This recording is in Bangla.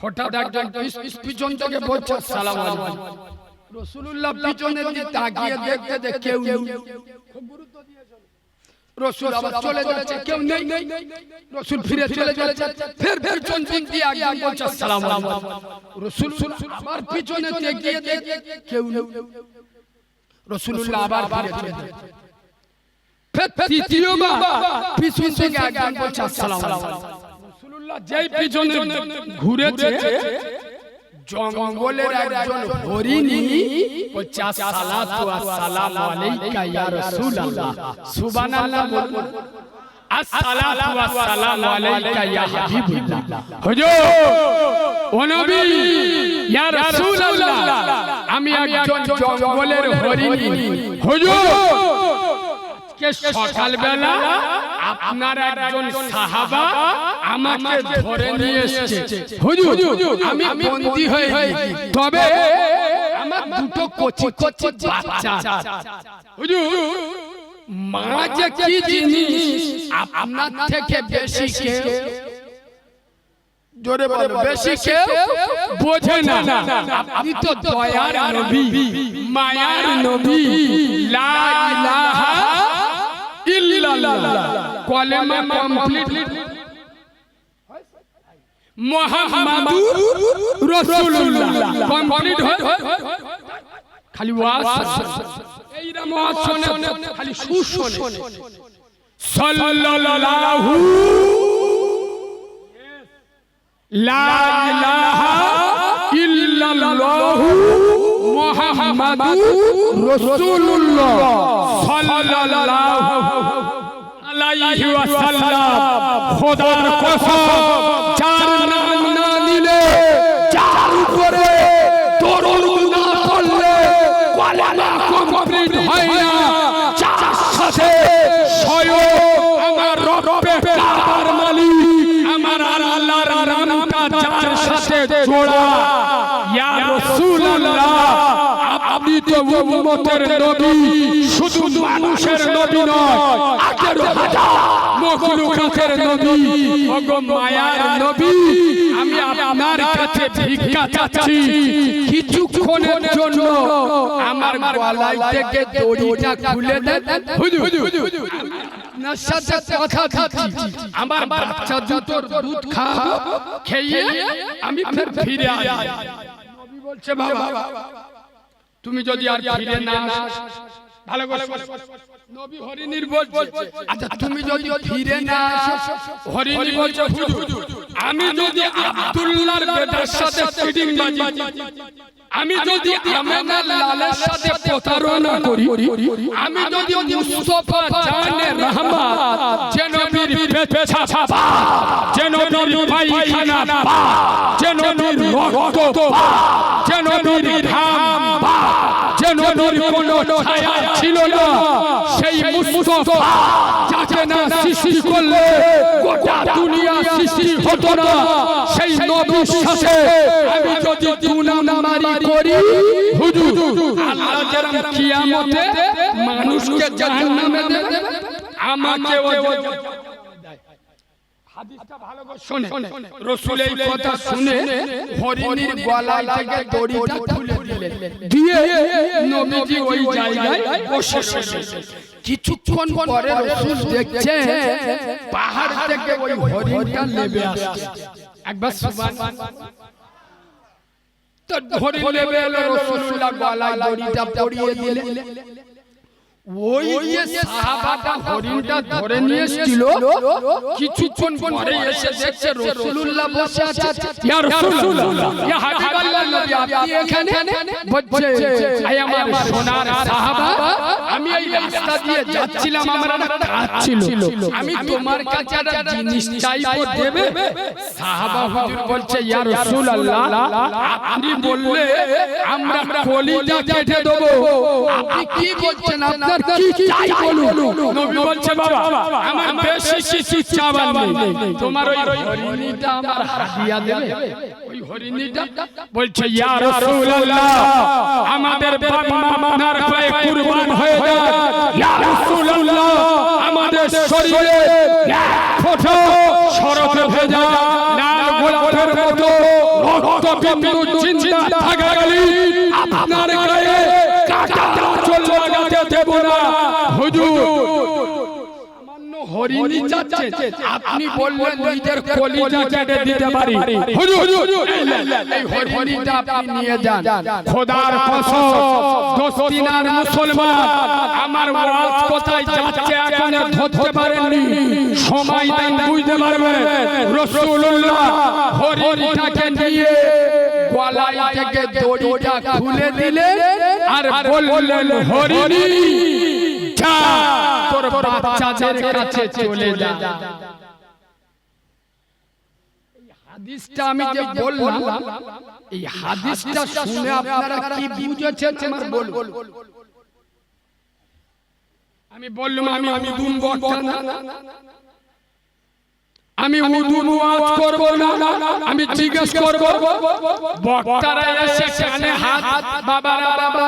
হঠাৎ একজন পিছন থেকে বলছে আসসালামু আলাইকুম। রাসূলুল্লাহ পিছনে দিয়ে তাকিয়ে দেখতে দেখে কেউ নেই, খুব গুরুত্ব দিয়েছেন। রাসূল আবার চলে যাচ্ছে, কেউ নেই। রাসূল ফিরে চলে যাচ্ছে, ফের পিছন দিয়ে একজন বলছে আসসালামু আলাইকুম। রাসূল আবার পিছনে তাকিয়ে দেখে কেউ নেই। রাসূলুল্লাহ আবার ফিরে চলে যাচ্ছে, ফের তৃতীয়বার পিছন থেকে একজন বলছে আসসালামু আলাইকুম। রাসূলুল্লাহ যেই পিছনে ঘুরেছে, জঙ্গলের একজন হরিণী বলছে আসসালাতু ওয়াসসালামু আলাইকা ইয়া রাসূলুল্লাহ। সুবহানাল্লাহ বলুন, আসসালাতু ওয়াসসালামু আলাইকা ইয়া হাবিবাল্লাহ। হুজুর ও নবী ইয়া রাসূলুল্লাহ, আমি একজন জঙ্গলের হরিণী। হুজুর কে সকালবেলা আপনার একজন সাহাবা আমাকে ধরে নিয়ে এসেছে। হুজুর আমি বন্দী হয়ে গেছি, তবে আমার দুটো কচি কচি বাচ্চা। হুজুর মা যে কি জিনিস আপনার থেকে বেশি কেউ, জোরে বলো, বেশি কেউ বোঝে না। আপনি তো দয়ার নবী, মায়ার নবী, লা ইলাহা ইল্লাল্লাহ কলেমা কমপ্লিট, মুহাম্মাদুর রাসূলুল্লাহ কমপ্লিট হয়। খালি ওয়াজ এইরা ওয়াজ শুনে, খালি সুর শুনে। সাল্লাল্লাহু লা ইলাহা ইল্লাল্লাহু মুহাম্মাদুর রাসূলুল্লাহ সাল্লাল্লাহু আলাইহি ওয়াসাল্লাম। খোদার কসম, যার নাম না নিলে, যার উপরে দরুদ না পড়লে কলেমা কমপ্লিট হয় না, যার সাথে স্বয়ং আমার রব্বে কাবার মালিক আমার আল্লাহর নামটা যার সাথে জোড়া, ইয়া রাসূলুল্লাহ আপনি তো উম্মতের নবী, শুধু মানুষের নবী নয়, ১৮,০০০ মাখলুকাতের নবী, ওগো মায়ার নবী। আমি আপনার কাছে ভিক্ষা চাচ্ছি, কিছুক্ষণের জন্য আমার গলায় থেকে দড়িটা খুলে দেন। হুজুর আপনার সাথে কথা দিচ্ছি, আমার বাচ্চা দুটোর দুধ খাবো, খেয়ে আমি ফিরে আসব। নবী বলছে বাবা তুমি যদি আর ফিরে না আসো, ভালো করে নবী হরিণীর বলছে, আচ্ছা তুমি যদি ফিরে না আসো, হরিণী বলছে হুজুর আমি যদি আব্দুল্লাহর বেটার সাথে চিটিংবাজি, আমি যদি আমেনা লালের সাথে প্রতারণা করি, আমি যদি মুস্তাফা জানে রহমত যে নবীর পেছাপ, যে নবীর পায়খানা, যে নবীর রক্ত, যে নবীর ঘাম, যে নবীর কোনো ছায়া ছিল না, সেই মুস্তাফা যাকে না সৃষ্টি করলে গোটা দুনিয়া সৃষ্টি হতো না, সেই নবীর সাথে আমি যদি দুনামারি করি, হুজুর আল্লাহ যেরকম কিয়ামতে মানুষকে জাহান্নামে দেবে, আমাকে হাদিসটা ভালো করে শুনে। রাসূল এই কথা শুনে হরিণীর গলায় থেকে দড়িটা খুলে দিলেন, দিয়ে নবীজি ওই জায়গায় বসে। কিছুক্ষণ পরে রাসূল দেখছে পাহাড় থেকে ওই হরিণটা নেমে আসছে। একবার সুবহানাল্লাহ, তো হরিণ নেমে এলো, রাসূলুল্লাহ গলায় দড়িটা পরিয়ে দিলেন। ওই যে সাহাবাটা হরিণটা ধরে নিয়ে এসেছিল, কিছুক্ষণ পরে এসে দেখছে রাসূলুল্লাহ বসে আছে। ইয়া রাসূলুল্লাহ, ইয়া হাবিবাল্লাহ নবী আপনি এখানে? বলছে আয় আমার সোনার সাহাবা, আমি এই রাস্তা দিয়ে যাচ্ছিলাম, আমার একটা কাজ ছিল, আমি তোমার কাছে একটা জিনিস চাইবো, দেবে? সাহাবা হুজুর বলছে ইয়া রাসূলুল্লাহ আপনি বললে আমরা কলিজা কেটে দেব, আপনি কি বলছেন, আপনার কি চাই বলুন। নবী বলছে বাবা আমার বেশি কিছু চাওয়ার নেই, তোমার ওই হরিণীটা আমার হাদিয়া দেবে। ওই হরিণীটা বলছে ইয়া রাসূলুল্লাহ আমাদের বাপ মার পায়ে কুরবান হয়ে যায়, ইয়া রাসূলুল্লাহ আমাদের শরীরে ফোঁটা শরফে ভেজা লাল গোলাপের মতো রক্তবিন্দু চিন্তা থাকাকালীন আপনার গায়ে কাটা আঁচল লাগাতে দেব না হুজুর। হরিণী চাচ্ছে, আপনি বললেন নিজের কলিজা কেটে দিতে পারি। হুজুর এই হরিণীটা আপনি নিয়ে যান। খোদার কসম দস্তিনার মুসলমান আমার ওয়াজ কোথায় যাচ্ছে এখনো ধরতে পারেননি, সময় দেন বুঝতে পারবেন। রাসূলুল্লাহ হরিণীটাকে নিয়ে গলায় থেকে দড়িটা খুলে দিলেন আর বললেন হরিণী যা তোর বাচ্চাদের কাছে চলে যা। হাদিসটা আমি যে বললাম, এই হাদিসটা শুনে আপনারা কি বুঝেছেন আমার বলুন। আমি বললাম আমি উদুন বক্তা না, আমি উদুন ওয়াজ করব না, আমি জিজ্ঞেস করব বক্তারা এসে কানে হাত বাবারা বাবা